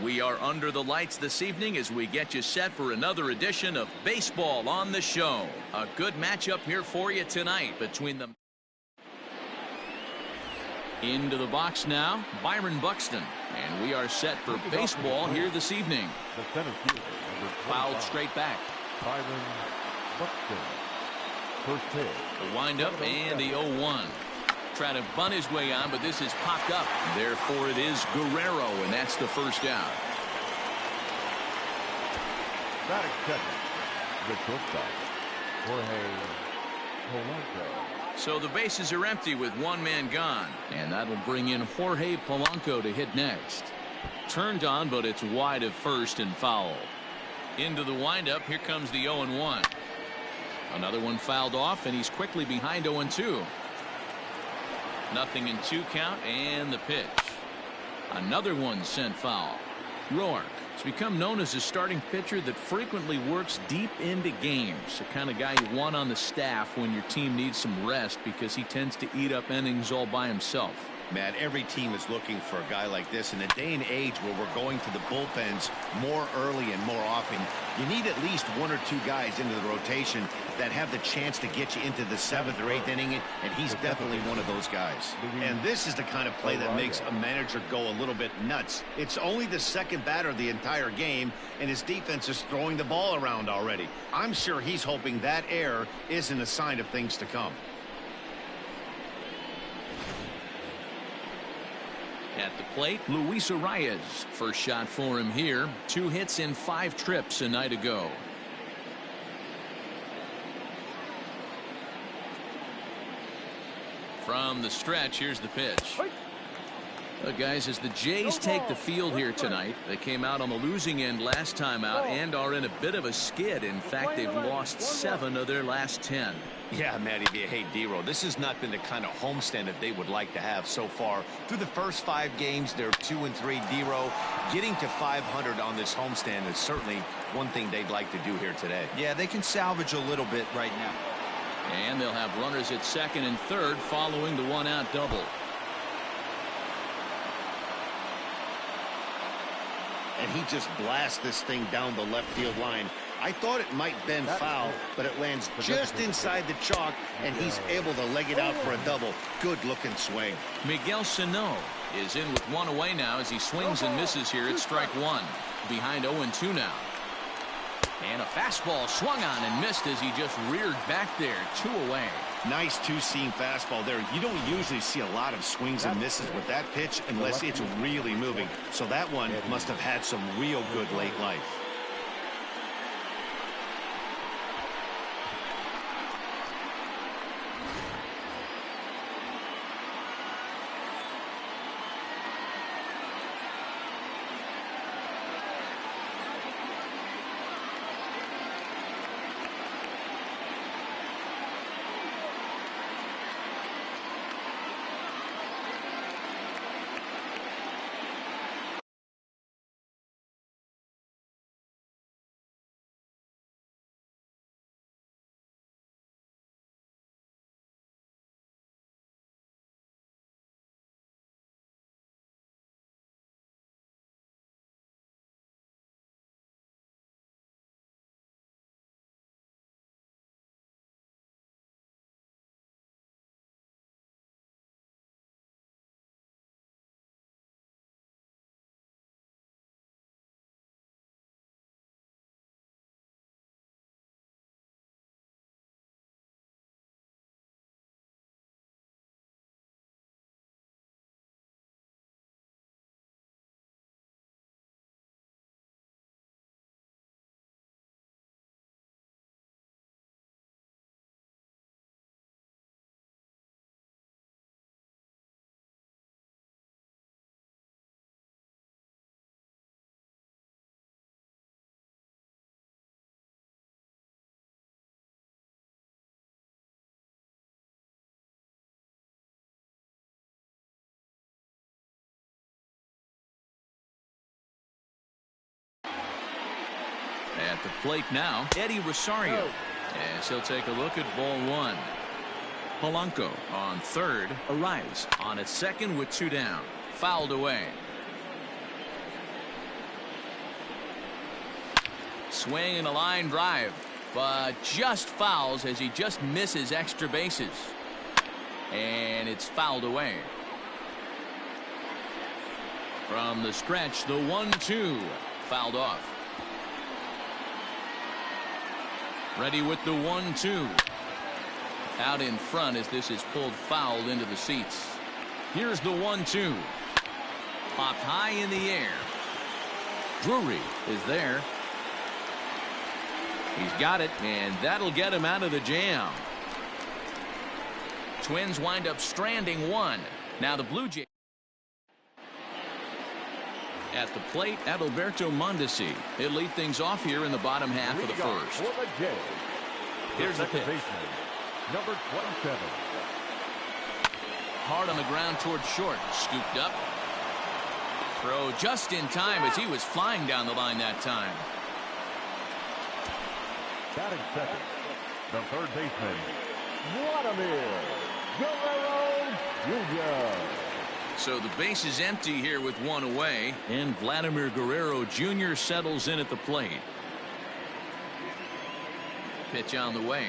We are under the lights this evening as we get you set for another edition of Baseball on the Show. A good matchup here for you tonight between them. Into the box now, Byron Buxton. And we are set for baseball here this evening. The center fielder, fouled straight back. Byron Buxton. First hit. The windup and the 0-1. Trying to bunt his way on, but this is popped up. Therefore, it is Guerrero, and that's the first out. Batting second, the shortstop, Jorge Polanco. So the bases are empty with one man gone, and that'll bring in Jorge Polanco to hit next. Turned on, but it's wide of first and foul. Into the windup, here comes the 0-1. Another one fouled off, and he's quickly behind 0-2. Nothing in 2 count, and the pitch. Another one sent foul. Roark has become known as a starting pitcher that frequently works deep into games. The kind of guy you want on the staff when your team needs some rest because he tends to eat up innings all by himself. Matt, every team is looking for a guy like this. In a day and age where we're going to the bullpens more early and more often, you need at least 1 or 2 guys into the rotation that have the chance to get you into the 7th or 8th inning, and he's definitely one of those guys. And this is the kind of play that makes a manager go a little bit nuts. It's only the second batter of the entire game, and his defense is throwing the ball around already. I'm sure he's hoping that error isn't a sign of things to come. At the plate, Luis Arias. First shot for him here. 2 hits in 5 trips a night ago. From the stretch, here's the pitch. Guys, as the Jays take the field here tonight, they came out on the losing end last time out and are in a bit of a skid. In fact, they've lost 7 of their last 10. Yeah, Matty, hey, D-Row, this has not been the kind of homestand that they would like to have so far. Through the first 5 games, they're 2-3. D-Row, getting to 500 on this homestand is certainly one thing they'd like to do here today. Yeah, they can salvage a little bit right now. And they'll have runners at second and third following the 1-out double. And he just blasts this thing down the left field line. I thought it might bend foul, but it lands just inside the chalk, and he's able to leg it out for a double. Good-looking swing. Miguel Sano is in with 1 away now as he swings and misses here at strike 1. Behind 0-2 now. And a fastball swung on and missed as he just reared back there. 2 away. Nice 2-seam fastball there. You don't usually see a lot of swings and misses with that pitch unless it's really moving. So that one must have had some real good late life. At the plate now, Eddie Rosario, as he'll take a look at ball 1. Polanco on third. Arias on at second with 2 down. Fouled away. Swing and a line drive, but just fouls as he just misses extra bases. And it's fouled away. From the stretch, the 1-2 fouled off. Ready with the 1-2. Out in front as this is pulled foul into the seats. Here's the 1-2. Popped high in the air. Drury is there. He's got it, and that'll get him out of the jam. Twins wind up stranding one. Now the Blue Jays. At the plate, Adalberto Mondesi. He'll lead things off here in the bottom half of the first. Here's the pitch. Number 27. Hard on the ground towards short. Scooped up. Throw just in time as he was flying down the line that time. Batting second, the third baseman, Vladimir Guerrero Jr. So the base is empty here with one away, and Vladimir Guerrero Jr. settles in at the plate. Pitch on the way.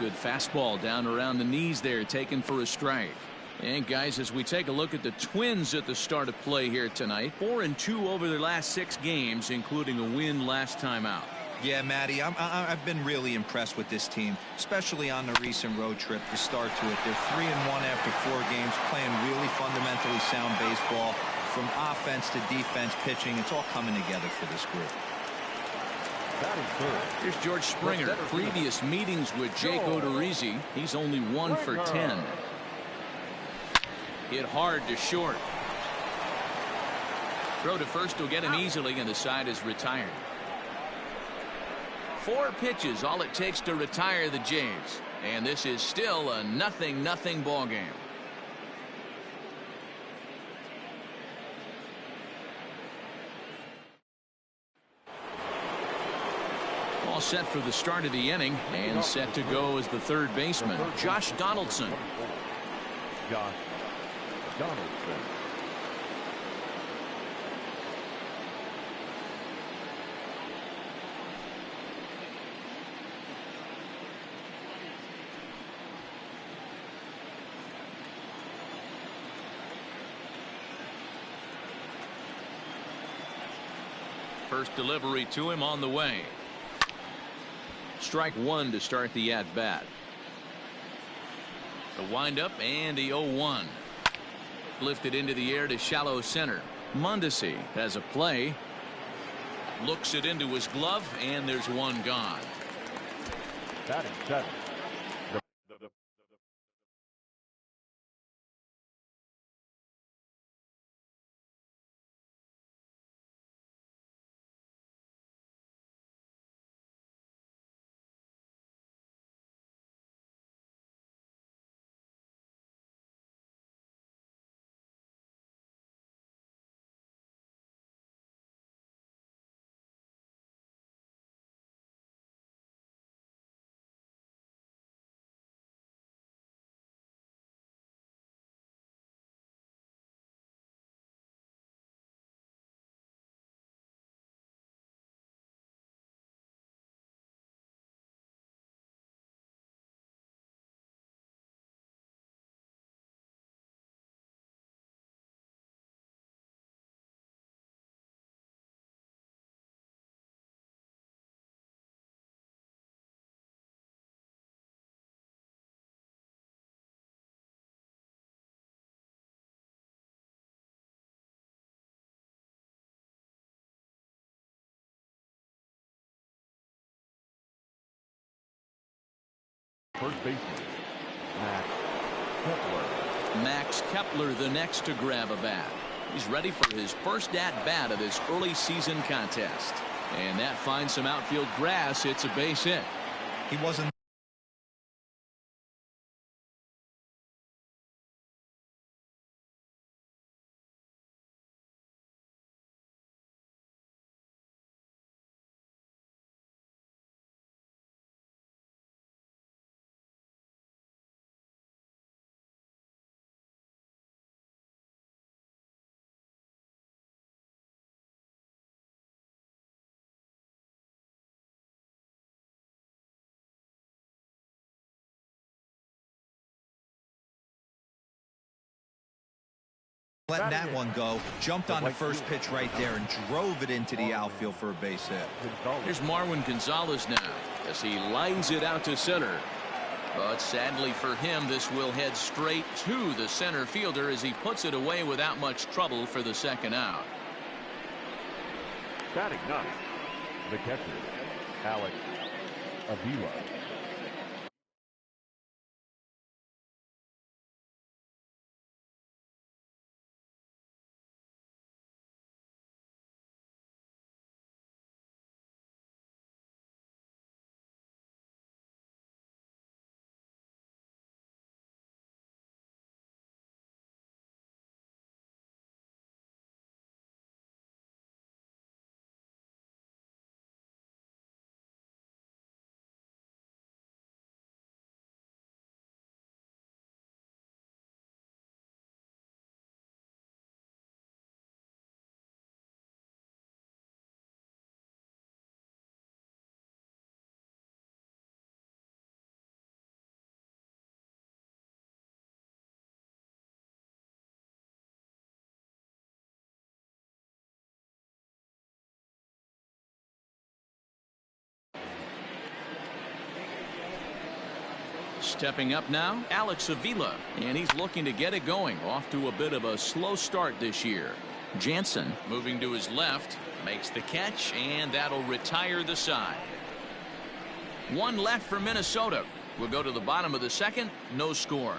Good fastball down around the knees there, taken for a strike. And guys, as we take a look at the Twins at the start of play here tonight, 4-2 over their last 6 games, including a win last time out. Yeah, Matty, I've been really impressed with this team, especially on the recent road trip. The start to it, they're 3-1 after 4 games, playing really fundamentally sound baseball. From offense to defense, pitching, it's all coming together for this group. Here's George Springer. Previous meetings with Jake Odorizzi, he's only 1 for 10. Hit hard to short. Throw to first will get him easily, and the side is retired. 4 pitches, all it takes to retire the Jays. And this is still a 0-0 ball game. All set for the start of the inning, and set to go as the third baseman, Josh Donaldson. Josh Donaldson. First delivery to him on the way. Strike 1 to start the at-bat. The windup and the 0-1. Lifted into the air to shallow center. Mondesi has a play. Looks it into his glove, and there's one gone. Batting seventh. First baseman, Max Kepler. Max Kepler the next to grab a bat. He's ready for his first at-bat of this early season contest. And that finds some outfield grass. It's a base hit. He wasn't letting that one go. Jumped on the first pitch right there and drove it into the outfield for a base hit. Here's Marwin Gonzalez now as he lines it out to center. But sadly for him, this will head straight to the center fielder as he puts it away without much trouble for the second out. Batting ninth, the catcher, Alex Avila. Stepping up now, Alex Avila, and he's looking to get it going. Off to a bit of a slow start this year. Jansen moving to his left, makes the catch, and that'll retire the side. One left for Minnesota. We'll go to the bottom of the second, no score.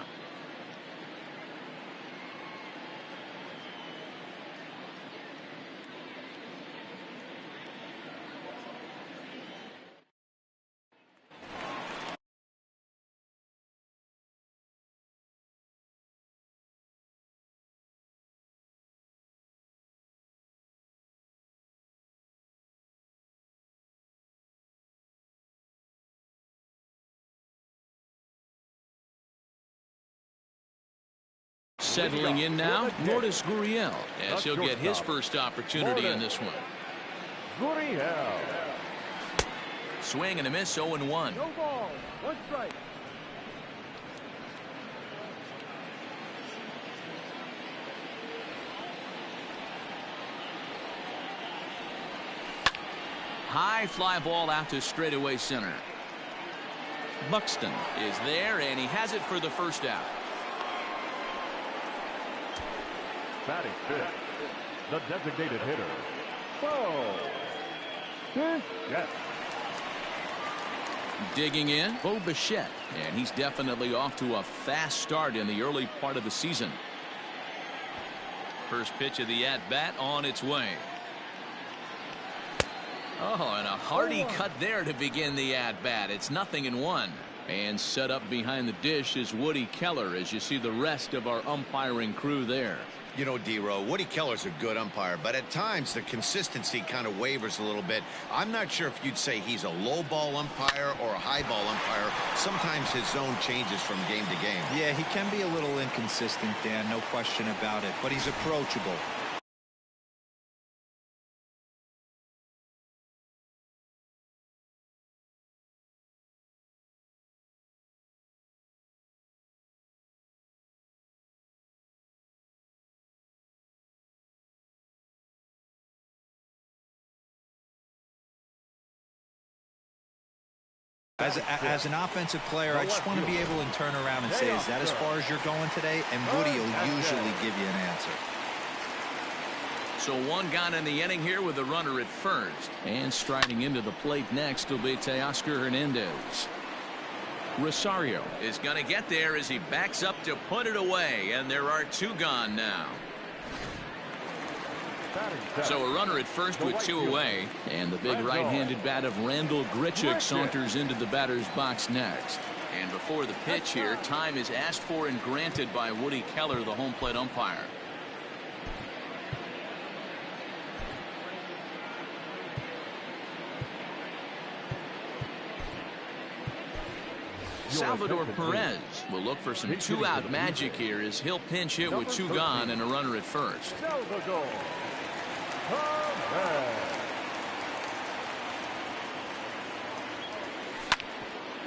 Settling in now, Lourdes Gurriel, as he'll get his first opportunity in this one. Gurriel. Swing and a miss, 0-1. No ball, one strike. High fly ball out to straightaway center. Buxton is there, and he has it for the first out. Batting fifth, the designated hitter, Bo Bichette. Digging in, Bo Bichette, and he's definitely off to a fast start in the early part of the season. First pitch of the at-bat on its way. Oh, and a hearty cut there to begin the at-bat. It's 0-1. And set up behind the dish is Woody Keller as you see the rest of our umpiring crew there. You know, D-Row, Woody Keller's a good umpire, but at times the consistency kind of wavers a little bit. I'm not sure if you'd say he's a low ball umpire or a high ball umpire. Sometimes his zone changes from game to game. Yeah, he can be a little inconsistent, Dan, no question about it, but he's approachable. As an offensive player, I just want to be able to turn around and say, is that as far as you're going today? And Woody will usually give you an answer. So one gone in the inning here with a runner at first. And striding into the plate next will be Teoscar Hernandez. Rosario is going to get there as he backs up to put it away. And there are two gone now. So a runner at first with two away, and the big right-handed bat of Randall Grichuk saunters into the batter's box next. And before the pitch here, time is asked for and granted by Woody Keller, the home plate umpire. Salvador Perez will look for some two-out magic here as he'll pinch hit with two gone and a runner at first.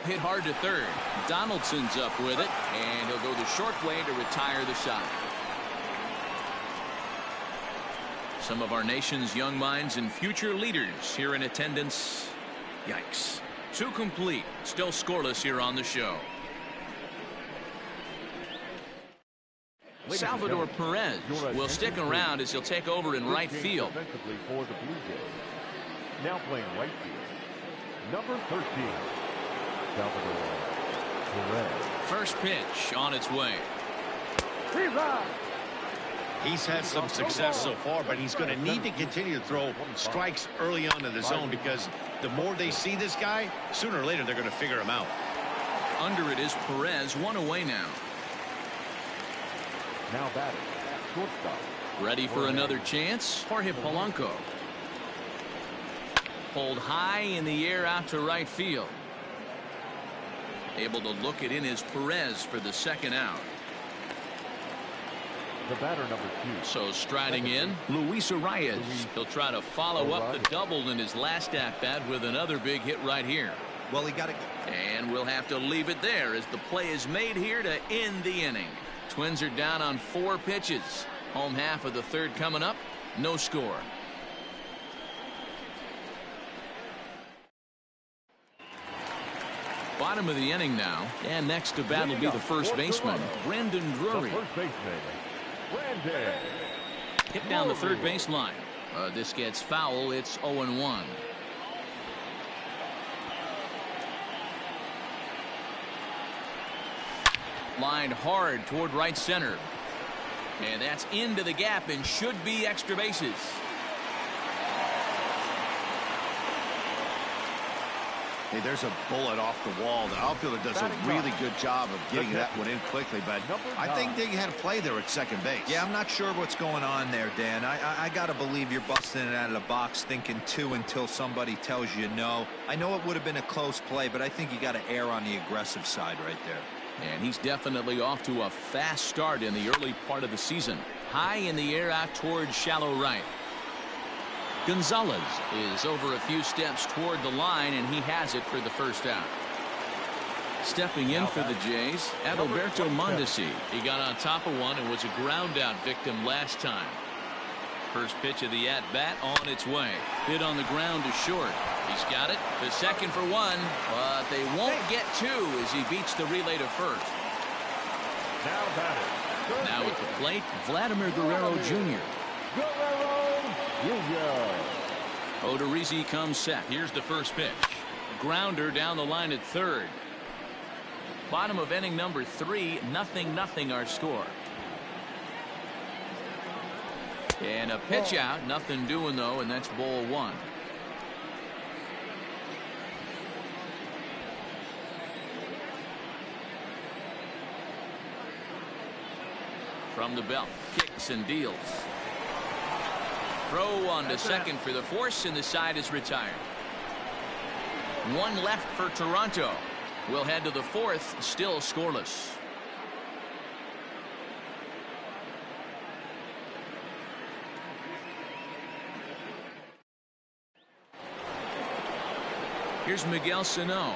Hit hard to third. Donaldson's up with it, and he'll go the short way to retire the side. Some of our nation's young minds and future leaders here in attendance. Yikes. Two complete. Still scoreless here on the show. Salvador Perez will stick around as he'll take over in right field. For the Blue Jays. Now playing right field, number 13, Salvador Perez. First pitch on its way. He's out. He's had some success so far, but he's going to need to continue to throw strikes early on in the zone, because the more they see this guy, sooner or later they're going to figure him out. Under it is Perez, one away now. Now batting, shortstop. Ready for another chance. Jorge Polanco. Pulled high in the air out to right field. Able to look it in is Perez for the second out. The batter, number 2. So striding in, Luis Arias. He'll try to follow up the double in his last at-bat with another big hit right here. Well, he got it. And we'll have to leave it there as the play is made here to end the inning. Twins are down on 4 pitches. Home half of the third coming up. No score. Bottom of the inning now. And next to bat will be the first baseman, Brandon Drury. First baseman, Brandon. Hit down the third baseline. This gets foul. It's 0-1. Lined hard toward right center. And that's into the gap and should be extra bases. Hey, there's a bullet off the wall. The outfielder does a really good job of getting that one in quickly, but I think they had a play there at second base. Yeah, I'm not sure what's going on there, Dan. I got to believe you're busting it out of the box thinking 2 until somebody tells you no. I know it would have been a close play, but I think you got to err on the aggressive side right there. And he's definitely off to a fast start in the early part of the season. High in the air out towards shallow right. Gonzalez is over a few steps toward the line, and he has it for the first out. Stepping in for the Jays, Adalberto Mondesi. He got on top of one and was a ground out victim last time. First pitch of the at-bat on its way. Hit on the ground to short. He's got it. The second for one, but they won't get 2 as he beats the relay to first. Now batting. Now at the plate, Vladimir Guerrero Jr. Guerrero Jr. Odorizzi comes set. Here's the first pitch. Grounder down the line at third. Bottom of inning number 3, 0-0 our score. And a pitch out, nothing doing though, and that's ball 1. From the belt, kicks and deals. Throw on to second for the force, and the side is retired. 1 left for Toronto. We'll head to the 4th, still scoreless. Here's Miguel Sano.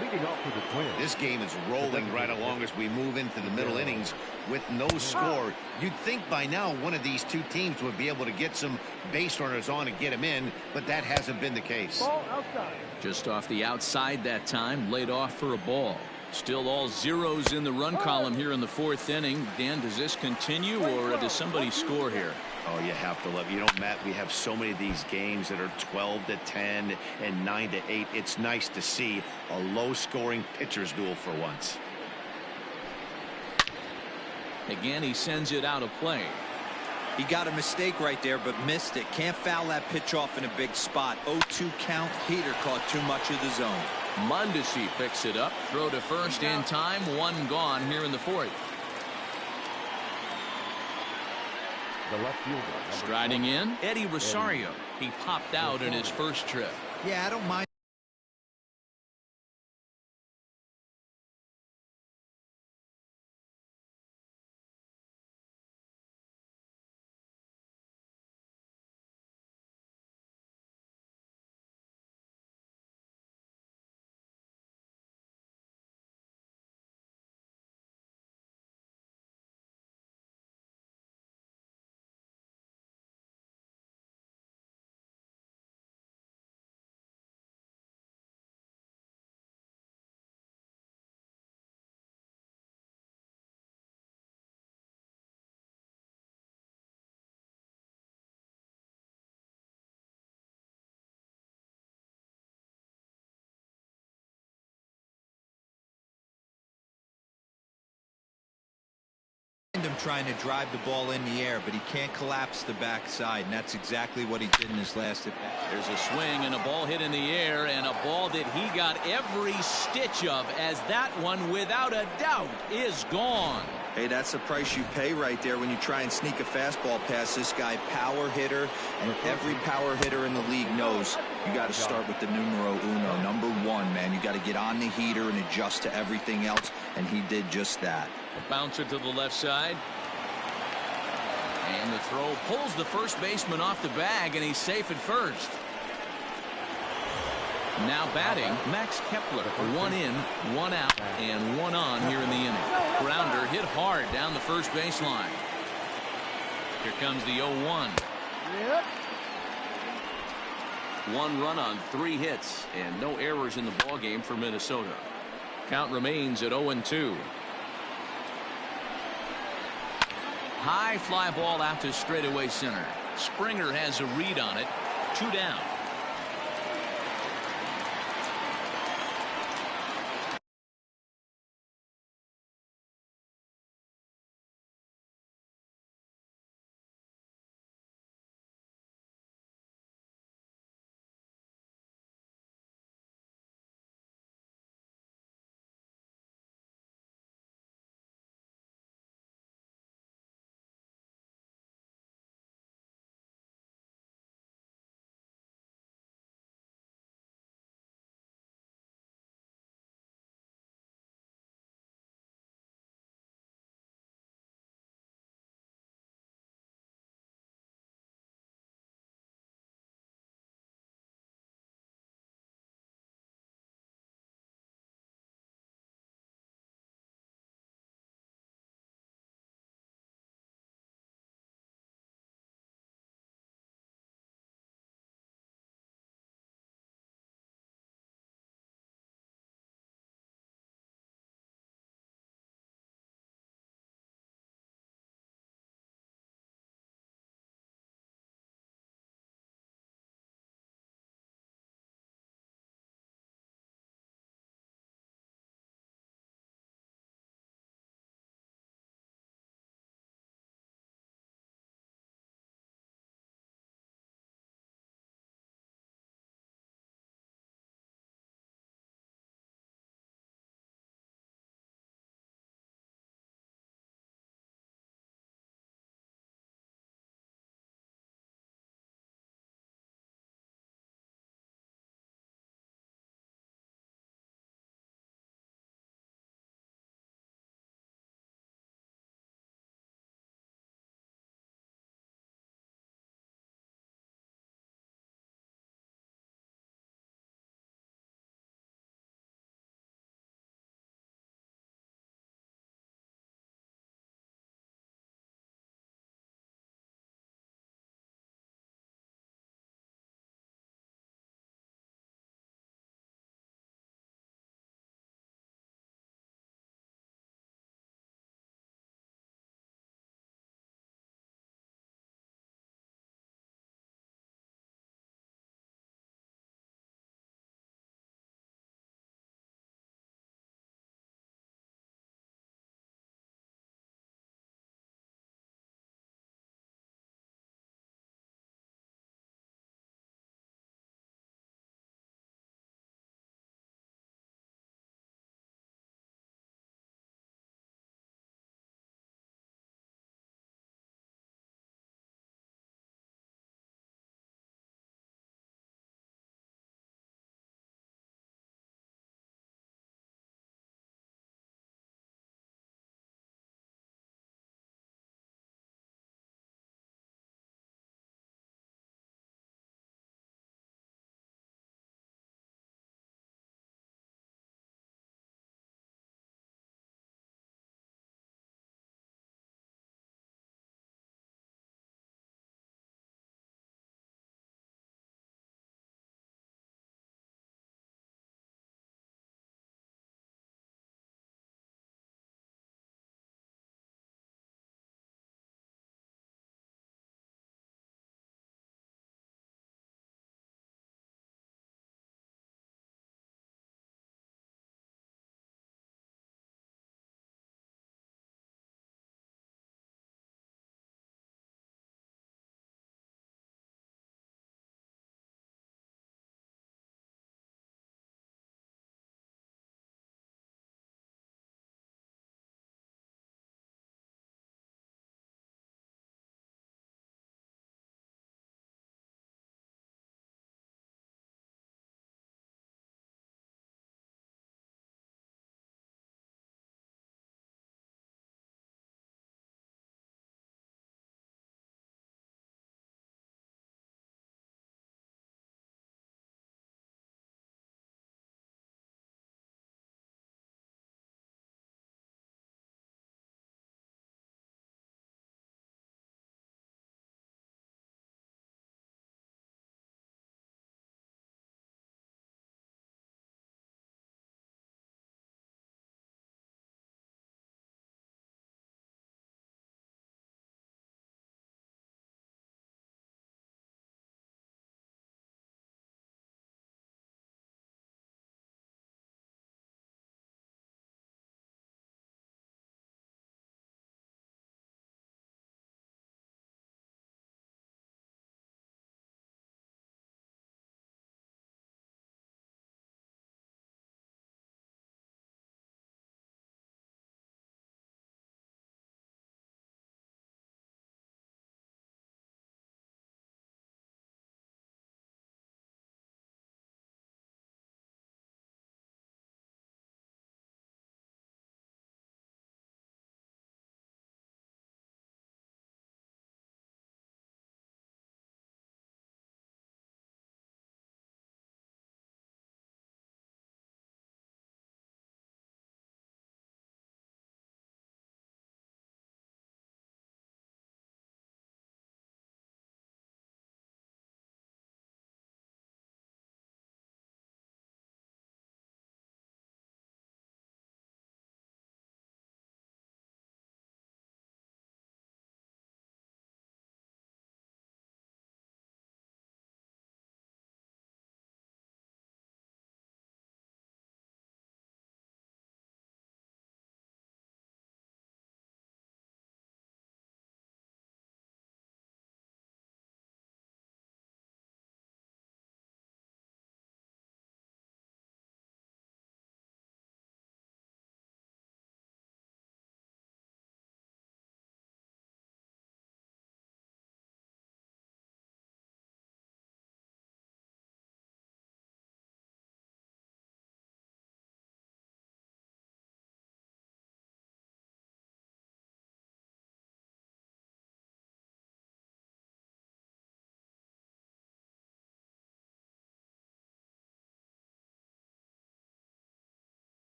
Leading off for the Twins. This game is rolling right along as we move into the middle innings with no score. You'd think by now one of these 2 teams would be able to get some base runners on and get them in, but that hasn't been the case. Ball outside. Just off the outside that time, laid off for a ball. Still all zeros in the run column here in the 4th inning. Dan, does this continue, or does somebody score here? Oh, you have to love. You know, Matt, we have so many of these games that are 12-10 and 9-8. It's nice to see a low-scoring pitcher's duel for once. Again, he sends it out of play. He got a mistake right there, but missed it. Can't foul that pitch off in a big spot. 0-2 count. Heater caught too much of the zone. Mondesi picks it up. Throw to first in time. 1 gone here in the 4th. The left fielder. Striding in, Eddie Rosario. He popped out in his first trip. Yeah, I don't mind. him trying to drive the ball in the air, but he can't collapse the backside, and that's exactly what he did in his last at-bat. There's a swing and a ball hit in the air, and a ball that he got every stitch of, as that one, without a doubt, is gone. Hey, that's the price you pay right there when you try and sneak a fastball past this guy. Power hitter, and every power hitter in the league knows you got to start with the numero uno, number one, man. You got to get on the heater and adjust to everything else, and he did just that. A bouncer to the left side. And the throw pulls the first baseman off the bag, and he's safe at first. Now batting, Max Kepler. 1 in, 1 out, and 1 on here in the inning. Grounder hit hard down the first baseline. Here comes the 0-1. One run on 3 hits, and no errors in the ballgame for Minnesota. Count remains at 0-2. High fly ball out to straightaway center. Springer has a read on it. 2 down.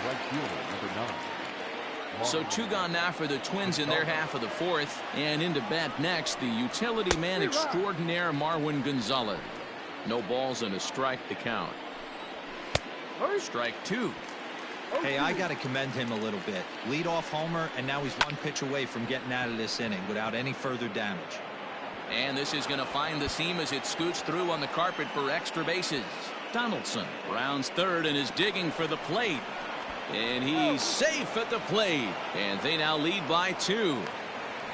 right fielder, number 9. So 2 gone now for the Twins in their half of the 4th. And into bat next, the utility man extraordinaire, Marwin Gonzalez. No balls and a strike to count. Strike 2. Hey, I got to commend him a little bit. Leadoff homer, and now he's 1 pitch away from getting out of this inning without any further damage. And this is going to find the seam as it scoots through on the carpet for extra bases. Donaldson rounds third and is digging for the plate. And he's safe at the plate. And they now lead by 2.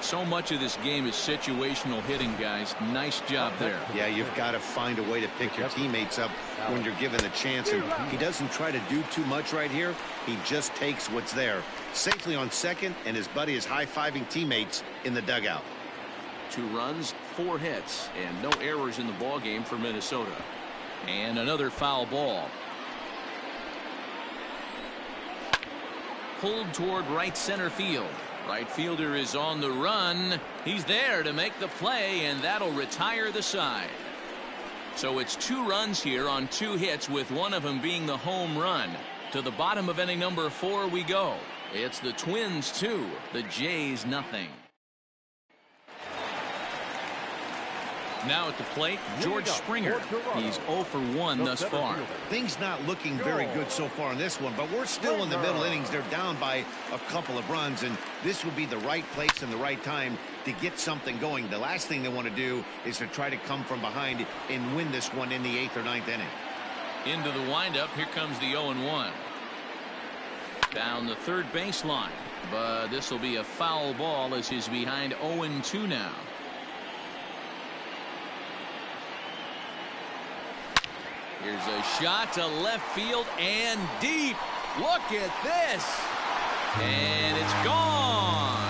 So much of this game is situational hitting, guys. Nice job there. Yeah, you've got to find a way to pick your teammates up when you're given the chance. And he doesn't try to do too much right here. He just takes what's there. Safely on second, and his buddy is high-fiving teammates in the dugout. 2 runs, 4 hits, and no errors in the ball game for Minnesota. And another foul ball. Pulled toward right center field. Right fielder is on the run. He's there to make the play, and that'll retire the side. So it's 2 runs here on 2 hits, with one of them being the home run. To the bottom of inning number 4 we go. It's the Twins 2, the Jays nothing. Now at the plate, George Springer. He's 0 for 1 thus far. Things not looking very good so far in this one, but we're still in the middle innings. They're down by a couple of runs, and this would be the right place and the right time to get something going. The last thing they want to do is to try to come from behind and win this one in the 8th or 9th inning. Into the windup, here comes the 0-1. Down the third baseline, but this will be a foul ball as he's behind 0-2 now. Here's a shot to left field and deep. Look at this. And it's gone.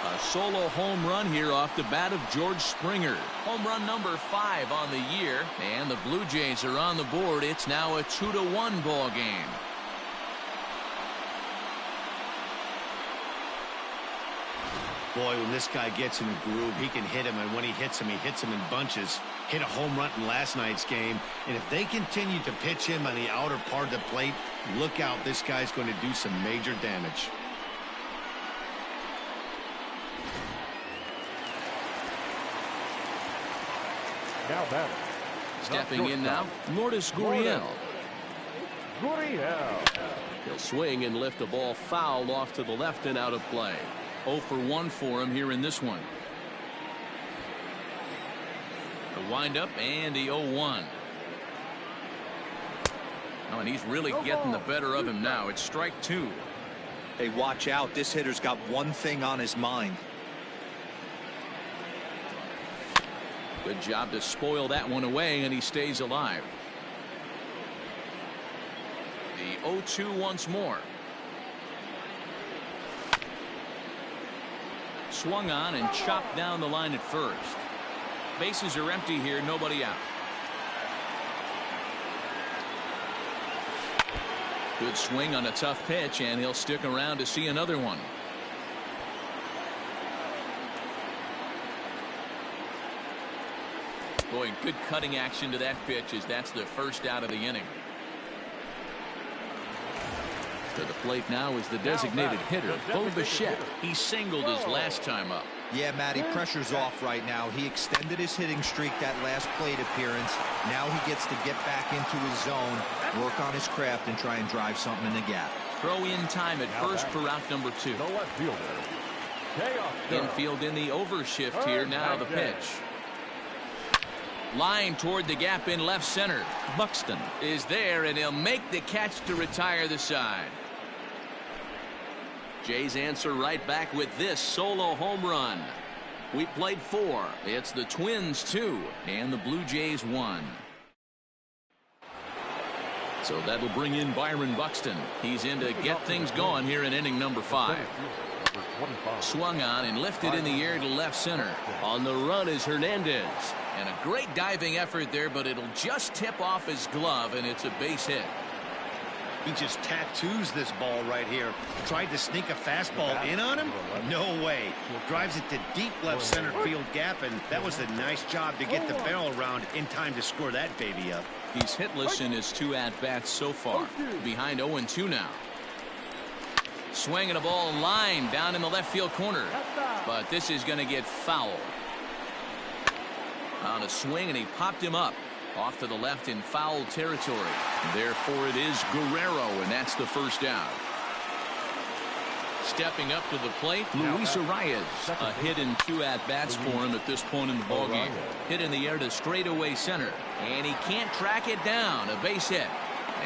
A solo home run here off the bat of George Springer. Home run number 5 on the year. And the Blue Jays are on the board. It's now a 2-1 ball game. Boy, when this guy gets in a groove, he can hit him, and when he hits him in bunches. Hit a home run in last night's game, and if they continue to pitch him on the outer part of the plate, look out, this guy's going to do some major damage. Now batting. Stepping in now, Lourdes Gurriel. Gurriel. He'll swing and lift a ball foul off to the left and out of play. 0 for 1 for him here in this one. The windup and the 0-1. Oh, and he's really getting the better of him now. It's strike 2. Hey, watch out. This hitter's got one thing on his mind. Good job to spoil that one away, and he stays alive. The 0-2 once more. Swung on and chopped down the line at first. Bases are empty here, nobody out. Good swing on a tough pitch, and he'll stick around to see another one. Boy, good cutting action to that pitch, as that's the first out of the inning. To the plate now is the designated hitter, Bo Bichette. He singled his last time up. Yeah, Matty, pressure's off right now. He extended his hitting streak that last plate appearance. Now he gets to get back into his zone, work on his craft, and try and drive something in the gap. Throw in time at first for out number 2. The left fielder. Infield in the overshift here. Now the pitch. Line toward the gap in left center. Buxton is there, and he'll make the catch to retire the side. Jays answer right back with this solo home run. We played 4. It's the Twins 2 and the Blue Jays 1. So that'll bring in Byron Buxton. He's in to get things going here in inning number 5. Swung on and lifted in the air to left center. On the run is Hernandez. And a great diving effort there, but it'll just tip off his glove, and it's a base hit. He just tattoos this ball right here. Tried to sneak a fastball in on him? No way. Drives it to deep left center field gap, and that was a nice job to get the barrel around in time to score that baby up. He's hitless in his 2 at-bats so far. Behind 0-2 now. Swinging a ball line down in the left field corner. But this is going to get foul. On a swing, and he popped him up. Off to the left in foul territory. Therefore, it is Guerrero, and that's the first out. Stepping up to the plate, Luis Arias. A hit in 2 at-bats for him at this point in the ballgame. Hit in the air to straightaway center, and he can't track it down. A base hit.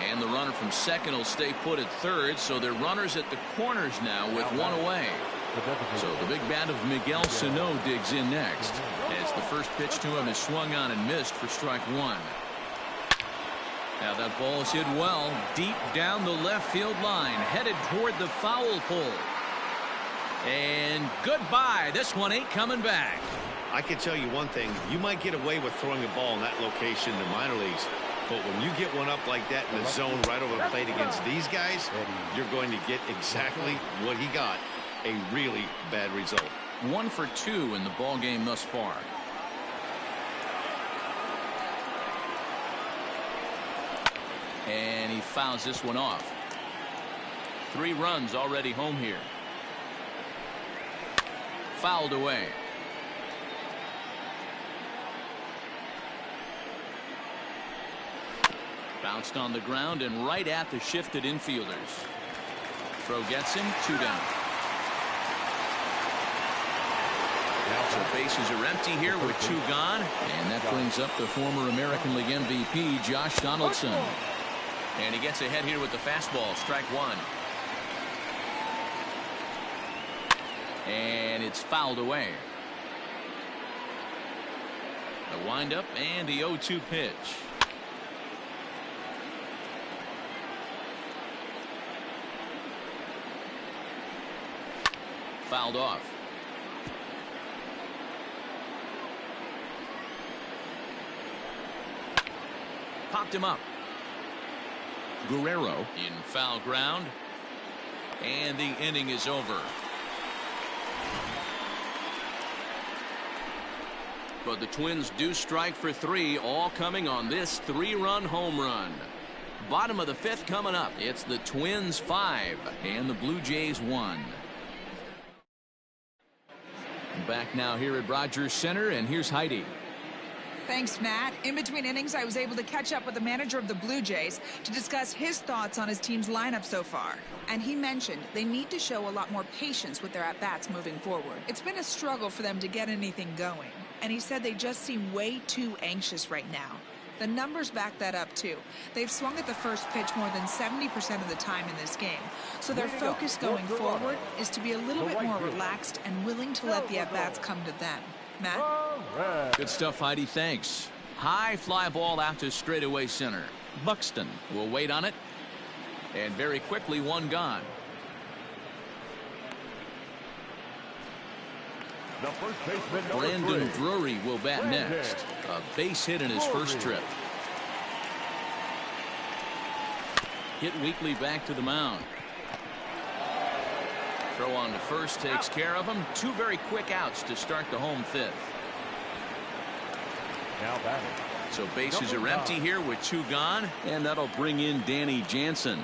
And the runner from second will stay put at third, so they're runners at the corners now with 1 away. So the big bat of Miguel Sano digs in next, as the first pitch to him is swung on and missed for strike 1. Now that ball is hit well deep down the left field line, headed toward the foul pole. And goodbye. This one ain't coming back. I can tell you one thing. You might get away with throwing a ball in that location in the minor leagues, but when you get one up like that in the zone right over the plate against these guys, you're going to get exactly what he got. A really bad result. 1 for 2 in the ball game thus far. And he fouls this one off. 3 runs already home here. Fouled away. Bounced on the ground and right at the shifted infielders. Throw gets him. 2 down. So bases are empty here with 2 gone, and that brings up the former American League MVP Josh Donaldson. And he gets ahead here with the fastball. Strike 1. And it's fouled away. The windup and the 0-2 pitch. Fouled off. Popped him up. Guerrero in foul ground, and the inning is over. But the Twins do strike for 3, all coming on this 3-run home run. Bottom of the 5th coming up. It's the Twins 5 and the Blue Jays 1. Back now here at Rogers Center, and here's Heidi. Thanks, Matt. In between innings, I was able to catch up with the manager of the Blue Jays to discuss his thoughts on his team's lineup so far. And he mentioned they need to show a lot more patience with their at-bats moving forward. It's been a struggle for them to get anything going. And he said they just seem way too anxious right now. The numbers back that up, too. They've swung at the first pitch more than 70% of the time in this game. So their focus going forward is to be a little bit more relaxed and willing to let the at-bats come to them. Matt? Good stuff, Heidi. Thanks. High fly ball out to straightaway center. Buxton will wait on it. And very quickly, 1 gone. The first baseman, Brandon 3. Drury will bat next. A base hit in his first trip. Hit weakly back to the mound. Throw on to first takes care of him. 2 very quick outs to start the home 5th. Now batting. So bases are empty here with 2 gone, and that'll bring in Danny Jansen.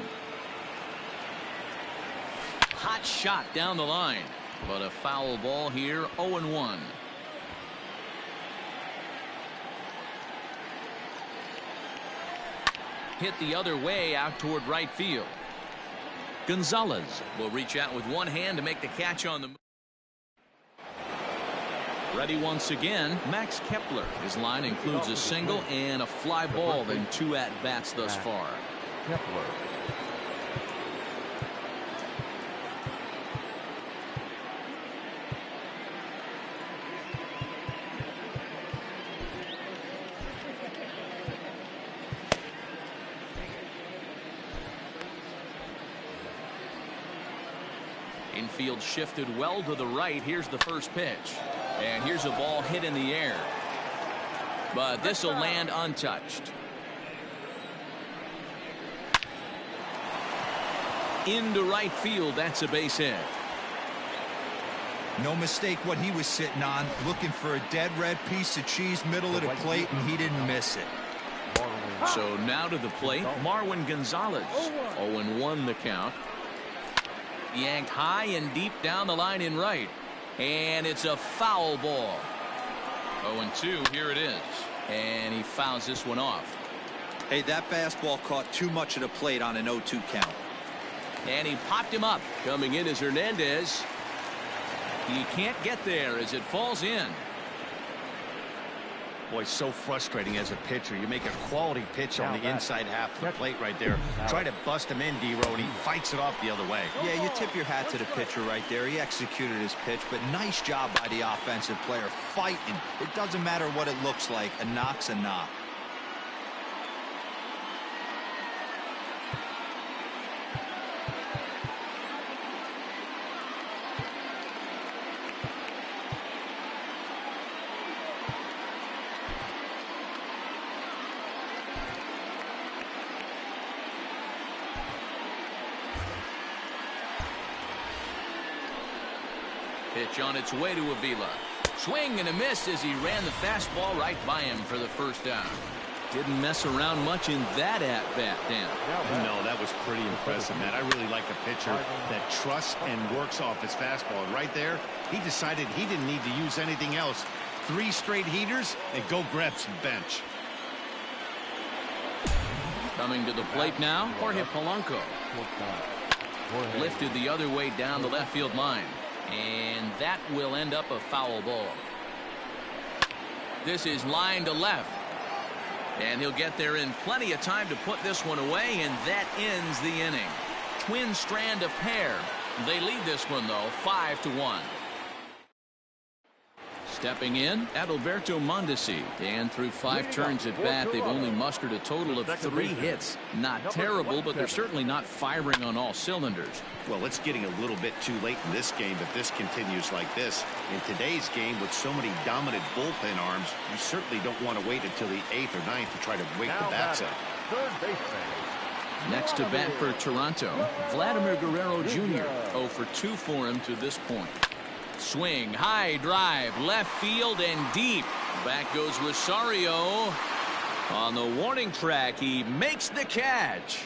Hot shot down the line, but a foul ball here. 0-1. Hit the other way out toward right field. Gonzalez will reach out with one hand to make the catch on the move. Ready once again, Max Kepler. His line includes a single and a fly ball in 2 at-bats thus far. Kepler. Infield shifted well to the right. Here's the first pitch. And here's a ball hit in the air. But this will land untouched. Into right field. That's a base hit. No mistake what he was sitting on, looking for a dead red piece of cheese middle of the plate, and he didn't miss it. So now to the plate, Marwin Gonzalez. 0-1 the count. Yanked high and deep down the line in right. And it's a foul ball. 0-2, here it is. And he fouls this one off. Hey, that fastball caught too much of the plate on an 0-2 count. And he popped him up. Coming in is Hernandez. He can't get there as it falls in. Boy, so frustrating as a pitcher. You make a quality pitch on the inside half of the plate right there. Try to bust him in, D-Row, and he fights it off the other way. Yeah, you tip your hat to the pitcher right there. He executed his pitch, but nice job by the offensive player fighting. It doesn't matter what it looks like. A knock's a knock. Pitch on its way to Avila. Swing and a miss as he ran the fastball right by him for the first down. Didn't mess around much in that at-bat, Dan. No, that was pretty impressive, Matt. I really like a pitcher that trusts and works off his fastball. And right there, he decided he didn't need to use anything else. 3 straight heaters and go grab some bench. Coming to the plate now, Jorge Polanco. Lifted the other way down the left field line. And that will end up a foul ball. This is line to left. And he'll get there in plenty of time to put this one away, and that ends the inning. Twin strand of pair. They lead this one, though, 5-1. Stepping in, Adalberto Mondesi. And through 5 turns at bat, they've only mustered a total of 3 hits. Not terrible, but they're certainly not firing on all cylinders. Well, it's getting a little bit too late in this game if this continues like this. In today's game, with so many dominant bullpen arms, you certainly don't want to wait until the 8th or 9th to try to wake the bats up. Next to bat for Toronto, Vladimir Guerrero Jr. 0-2 for him to this point. Swing, high drive, left field and deep. Back goes Rosario. On the warning track, he makes the catch.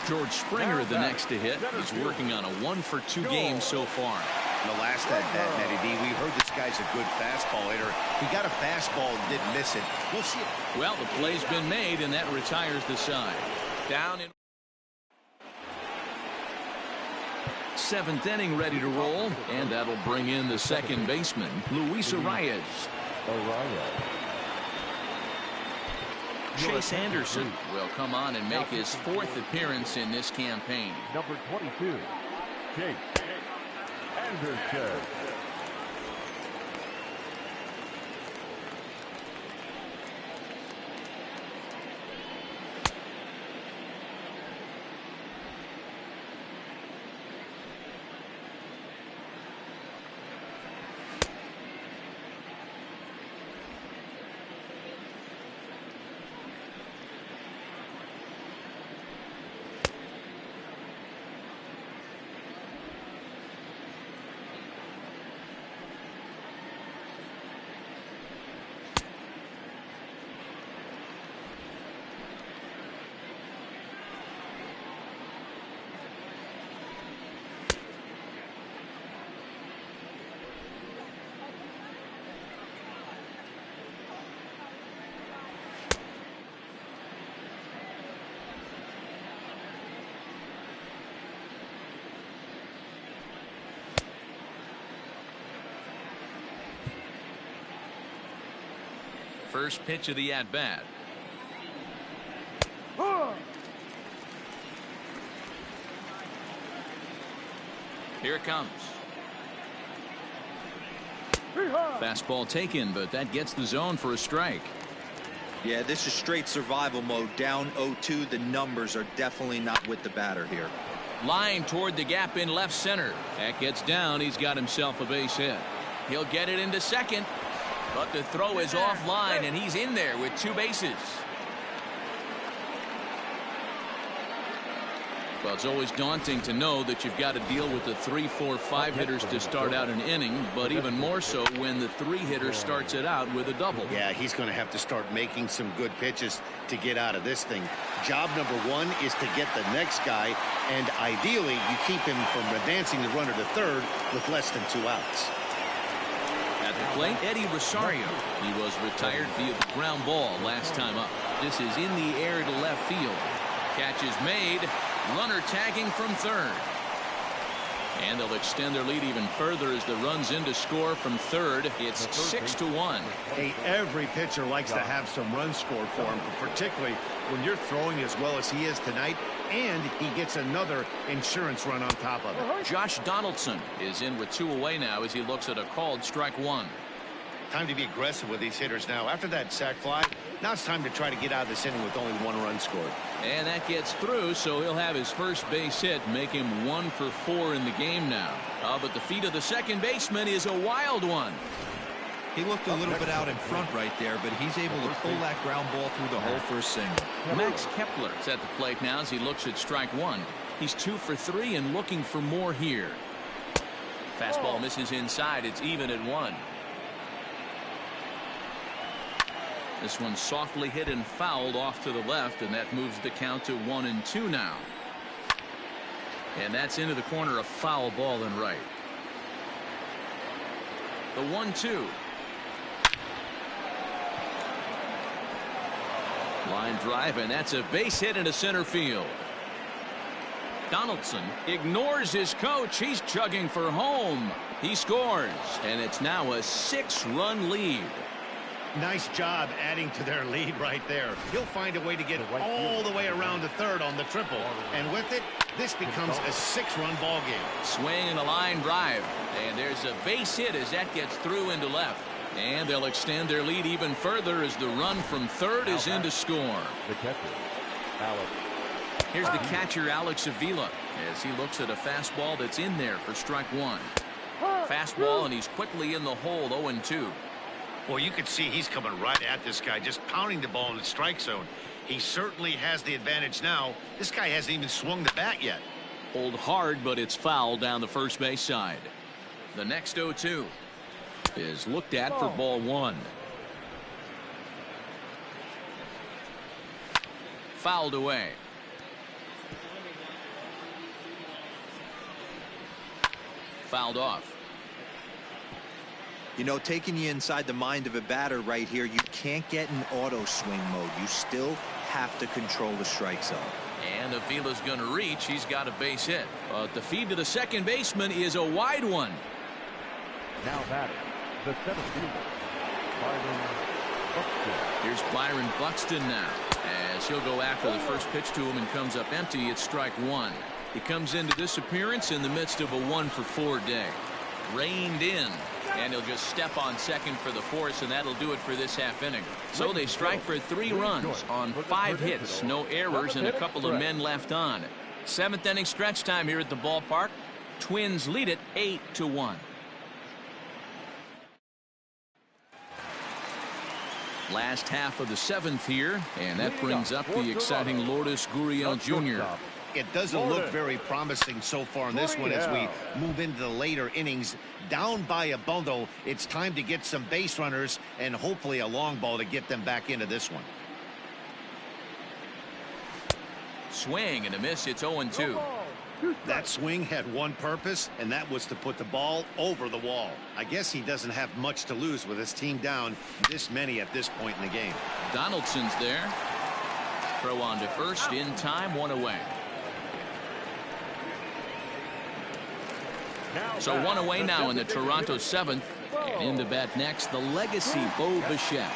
George Springer, the next to hit, is working on a 1-for-2 game so far. The last at bat, Matty D, we heard this guy's a good fastball hitter. He got a fastball and didn't miss it. We'll see it. Well, the play's been made, and that retires the side. Down in 7th inning, ready to roll, and that'll bring in the second baseman, Luis Arias. Chase Anderson will come on and make his 4th appearance in this campaign. Number 22, Chase Anderson. First pitch of the at-bat. Here it comes. Fastball taken, but that gets the zone for a strike. Yeah, this is straight survival mode. Down 0-2. The numbers are definitely not with the batter here. Line toward the gap in left center. That gets down. He's got himself a base hit. He'll get it into second. But the throw is offline, and he's in there with 2 bases. Well, it's always daunting to know that you've got to deal with the 3, 4, 5 hitters to start out an inning, but even more so when the 3 hitter starts it out with a double. Yeah, he's going to have to start making some good pitches to get out of this thing. Job number 1 is to get the next guy, and ideally you keep him from advancing the runner to third with less than 2 outs. At the plate, Eddie Rosario. He was retired via the ground ball last time up. This is in the air to left field. Catch is made. Runner tagging from third. And they'll extend their lead even further as the run's in to score from third. It's 6-1. Hey, every pitcher likes to have some runs scored for him, particularly when you're throwing as well as he is tonight, and he gets another insurance run on top of it. Josh Donaldson is in with 2 away now as he looks at a called strike 1. Time to be aggressive with these hitters now. After that sac fly, now it's time to try to get out of this inning with only 1 run scored. And that gets through, so he'll have his first base hit, make him 1 for 4 in the game now. But the feet of the second baseman is a wild one. He looked a little bit out in front right there, but he's able to pull that ground ball through the hole for a single. Max Kepler is at the plate now as he looks at strike 1. He's 2 for 3 and looking for more here. Fastball misses inside. It's even at 1. This one softly hit and fouled off to the left, and that moves the count to 1-2 now. And that's into the corner, a foul ball and right. The 1-2. Line drive, and that's a base hit into center field. Donaldson ignores his coach. He's chugging for home. He scores, and it's now a 6-run lead. Nice job adding to their lead right there. He'll find a way to get all the way around to third on the triple. And with it, this becomes a 6-run ball game. Swing and a line drive. And there's a base hit as that gets through into left. And they'll extend their lead even further as the run from third is in to score. The catcher, Alex. Here's the catcher, Alex Avila, as he looks at a fastball that's in there for strike 1. Fastball, and he's quickly in the hole, 0-2. Well, you can see he's coming right at this guy, just pounding the ball in the strike zone. He certainly has the advantage now. This guy hasn't even swung the bat yet. Pulled hard, but it's foul down the first base side. The next 0-2 is looked at for ball 1. Fouled away. Fouled off. You know, taking you inside the mind of a batter right here, you can't get in auto swing mode. You still have to control the strike zone. And Avila's going to reach. He's got a base hit. But the feed to the second baseman is a wide one. Now batting, the 7th fielder, Byron Buxton. Here's Byron Buxton now, as he'll go after the first pitch to him and comes up empty. It's strike 1. He comes into this appearance in the midst of a 1 for 4 day. Reined in, and he'll just step on second for the force, and that'll do it for this half inning. So they strike for 3 runs on 5 hits, no errors, and a couple of men left on. 7th inning stretch time here at the ballpark. Twins lead it 8-1. Last half of the 7th here, and that brings up the exciting Lourdes Gurriel Jr. It doesn't look very promising so far in this one as we move into the later innings. Down by a bundle, it's time to get some base runners and hopefully a long ball to get them back into this one. Swing and a miss. It's 0-2. That swing had one purpose, and that was to put the ball over the wall. I guess he doesn't have much to lose with his team down this many at this point in the game. Donaldson's there. Throw on to first in time, 1 away. So 1 away now in the Toronto 7th. And in the bat next, the legacy Bo Bichette.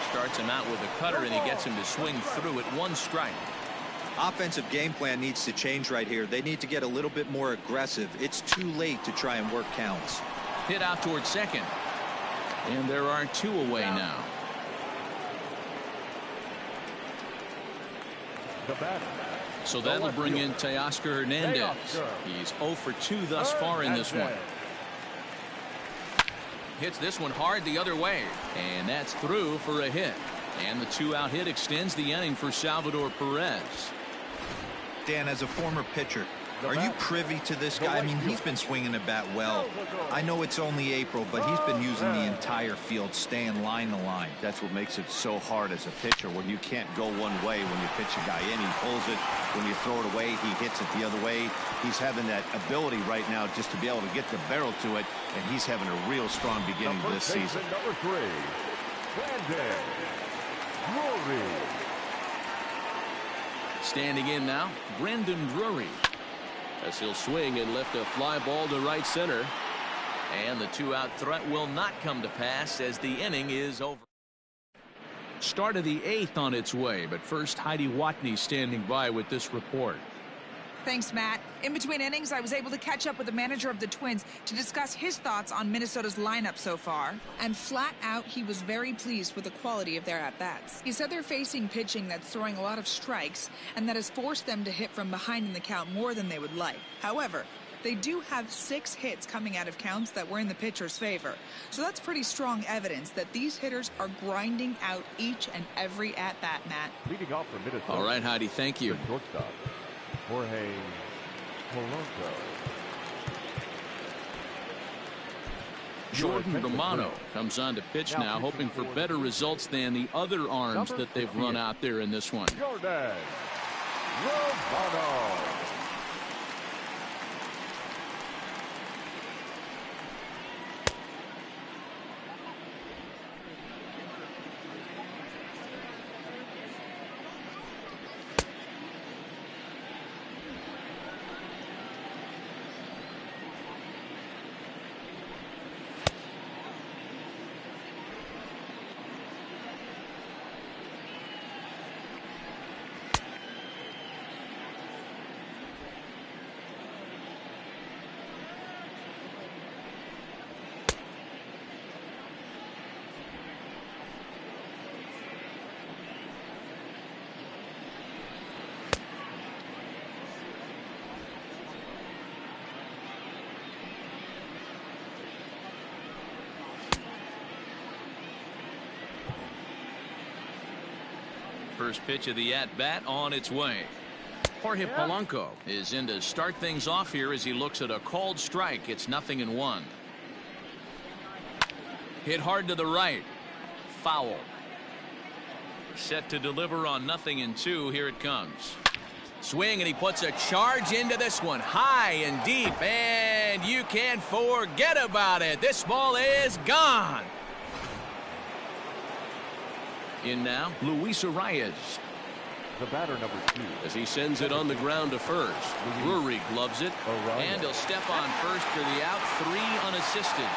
Starts him out with a cutter, and he gets him to swing through at 1 strike. Offensive game plan needs to change right here. They need to get a little bit more aggressive. It's too late to try and work counts. Hit out towards second. And there are 2 away now. The batter. So that'll bring in Teoscar Hernandez. He's 0 for 2 thus far in this one. Hits this one hard the other way, and that's through for a hit. And the 2-out hit extends the inning for Salvador Perez. Dan, as a former pitcher, are you privy to this guy? I mean, he's been swinging the bat well. I know it's only April, but he's been using the entire field, staying line to line. That's what makes it so hard as a pitcher, when you can't go one way when you pitch a guy in. He pulls it. When you throw it away, he hits it the other way. He's having that ability right now just to be able to get the barrel to it, and he's having a real strong beginning to this season. Number 3, Brandon Drury. Standing in now, Brandon Drury. As he'll swing and lift a fly ball to right center. And the 2-out threat will not come to pass as the inning is over. Start of the 8th on its way, but first Heidi Watney standing by with this report. Thanks, Matt. In between innings, I was able to catch up with the manager of the Twins to discuss his thoughts on Minnesota's lineup so far. And flat out, he was very pleased with the quality of their at-bats. He said they're facing pitching that's throwing a lot of strikes, and that has forced them to hit from behind in the count more than they would like. However, they do have 6 hits coming out of counts that were in the pitcher's favor. So that's pretty strong evidence that these hitters are grinding out each and every at-bat, Matt. Leading off for Minnesota. All right, Heidi, thank you. The shortstop, Jorge Polanco. Jordan Romano comes on to pitch now, hoping for better results than the other arms that they've run out there in this one. Jordan Romano. First pitch of the at-bat on its way. Jorge Polanco is in to start things off here as he looks at a called strike. It's 0-1. Hit hard to the right. Foul. Set to deliver on 0-2. Here it comes. Swing, and he puts a charge into this one. High and deep, and you can't forget about it. This ball is gone. In now, Luis Arias. The batter, number 2. As he sends it on the ground to first. Drury gloves it, and he'll step on first for the out. 3 unassisted.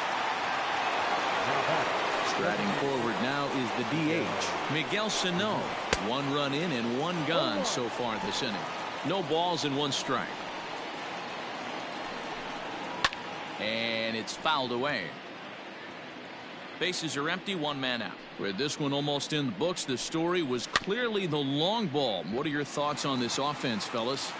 Striding forward now is the DH, Miguel Sano. 1 run in and 1 gone so far this inning. No balls and 1 strike. And it's fouled away. Bases are empty, 1 man out. With this one almost in the books, the story was clearly the long ball. What are your thoughts on this offense, fellas?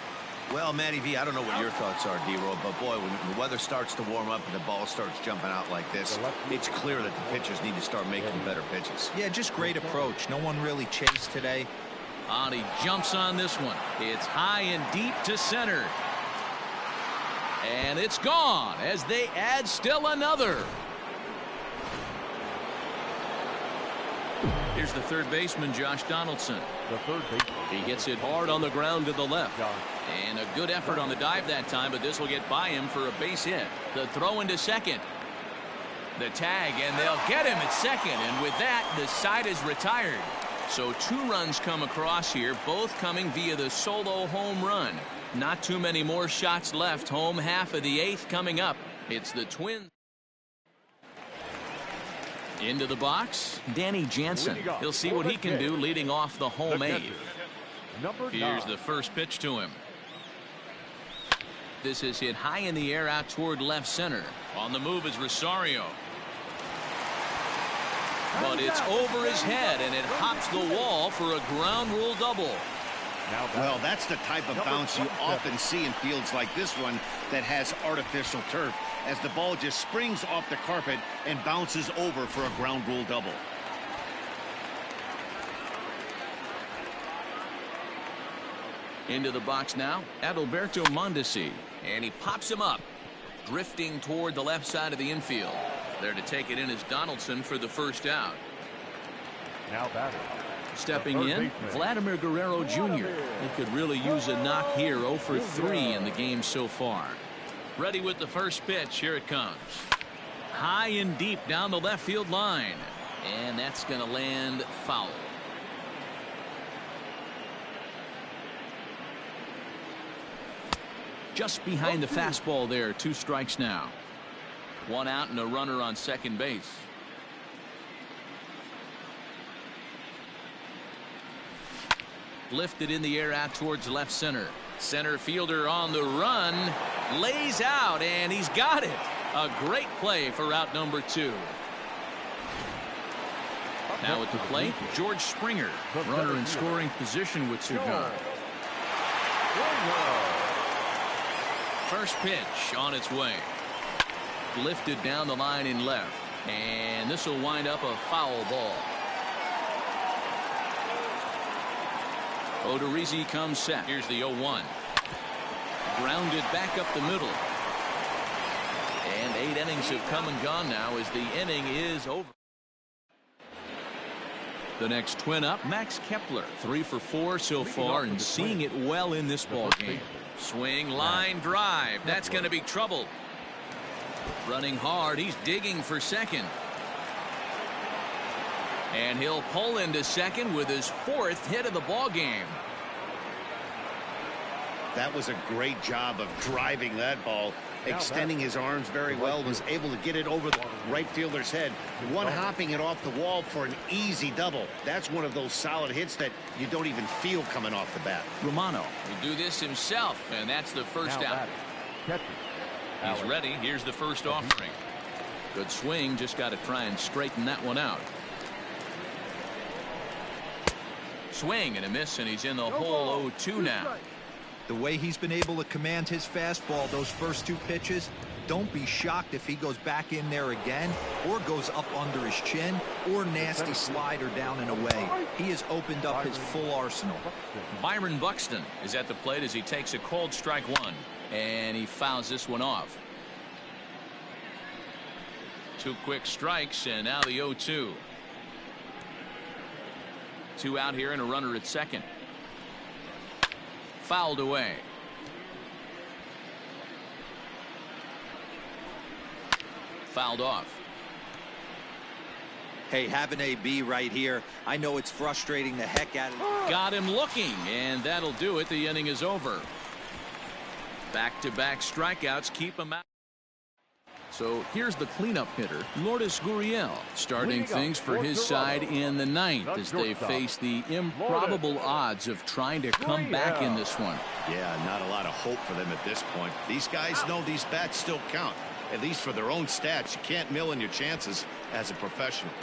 Well, Matty V, I don't know what your thoughts are, D-Roll, but boy, when the weather starts to warm up and the ball starts jumping out like this, it's clear that the pitchers need to start making better pitches. Yeah, just great approach. No one really chased today. And he jumps on this one. It's high and deep to center. And it's gone as they add still another. Here's the third baseman, Josh Donaldson. The third baseman. He hits it hard on the ground to the left. And a good effort on the dive that time, but this will get by him for a base hit. The throw into second. The tag, and they'll get him at second. And with that, the side is retired. So 2 runs come across here, both coming via the solo home run. Not too many more shots left. Home half of the 8th coming up. It's the Twins. Into the box, Danny Jansen. He'll see what he can do leading off the home 8th. Here's the first pitch to him. This is hit high in the air out toward left center. On the move is Rosario. But it's over his head, and it hops the wall for a ground rule double. Well, that's the type of bounce you often see in fields like this one that has artificial turf, as the ball just springs off the carpet and bounces over for a ground rule double. Into the box now, Adalberto Mondesi. And he pops him up, drifting toward the left side of the infield. There to take it in is Donaldson for the first out. Now batting. Stepping in, Vladimir Guerrero Jr. He could really use a knock here. 0 for 3 in the game so far. Ready with the first pitch. Here it comes. High and deep down the left field line. And that's going to land foul. Just behind the fastball there. 2 strikes now. 1 out and a runner on second base. Lifted in the air out towards left center. Center fielder on the run. Lays out, and he's got it. A great play for out number 2. Now at the plate, George Springer. Runner in scoring position with 2 gone. First pitch on its way. Lifted down the line in left. And this will wind up a foul ball. Odorizzi comes set. Here's the 0-1. Grounded back up the middle. And 8 innings have come and gone now as the inning is over. The next twin up, Max Kepler. 3 for 4 so far and seeing it well in this ball game. Swing, line, drive. That's going to be trouble. Running hard. He's digging for second. And he'll pull into second with his 4th hit of the ball game. That was a great job of driving that ball, extending his arms very well, was able to get it over the right fielder's head, one-hopping it off the wall for an easy double. That's one of those solid hits that you don't even feel coming off the bat. Romano will do this himself, and that's the first out. He's ready. Here's the first offering. Good swing. Just got to try and straighten that one out. Swing and a miss, and he's in the hole. 0-2 now. The way he's been able to command his fastball those first 2 pitches, don't be shocked if he goes back in there again or goes up under his chin or nasty slider down and away. He has opened up his full arsenal. Byron Buxton is at the plate as he takes a cold strike 1, and he fouls this one off. 2 quick strikes, and now the 0-2. 2 out here and a runner at second. Fouled away. Fouled off. Hey, have an AB right here. I know it's frustrating the heck out of him. Got him looking, and that'll do it. The inning is over. Back-to-back strikeouts keep him out. So here's the cleanup hitter, Lourdes Gurriel, starting things for his side in the 9th as they face the improbable odds of trying to come back in this one. Yeah, not a lot of hope for them at this point. These guys know these bats still count, at least for their own stats. You can't mill in your chances as a professional.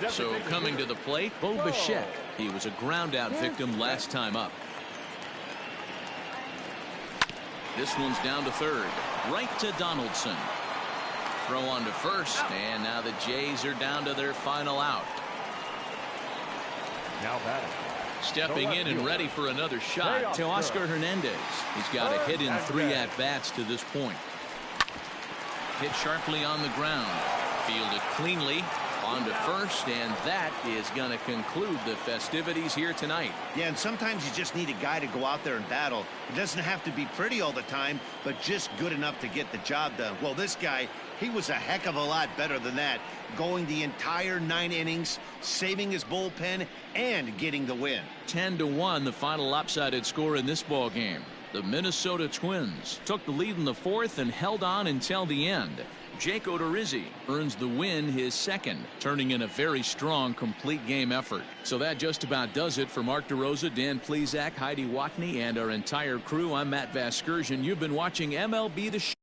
So coming to the plate, Bo Bichette. He was a ground out victim last time up. This one's down to third. Right to Donaldson. Throw on to first, and now the Jays are down to their final out. Now batting. Stepping in and ready for another shot to Oscar Hernandez. He's got a hit in 3 at-bats to this point. Hit sharply on the ground. Fielded cleanly. On to first, and that is going to conclude the festivities here tonight. Yeah, and sometimes you just need a guy to go out there and battle. It doesn't have to be pretty all the time, but just good enough to get the job done. Well, this guy, he was a heck of a lot better than that, going the entire 9 innings, saving his bullpen, and getting the win. 10-1, the final lopsided score in this ball game. The Minnesota Twins took the lead in the 4th and held on until the end. Jake Odorizzi earns the win, his 2nd, turning in a very strong complete game effort. So that just about does it for Mark DeRosa, Dan Plesac, Heidi Watney, and our entire crew. I'm Matt Vasgersian. You've been watching MLB The Show.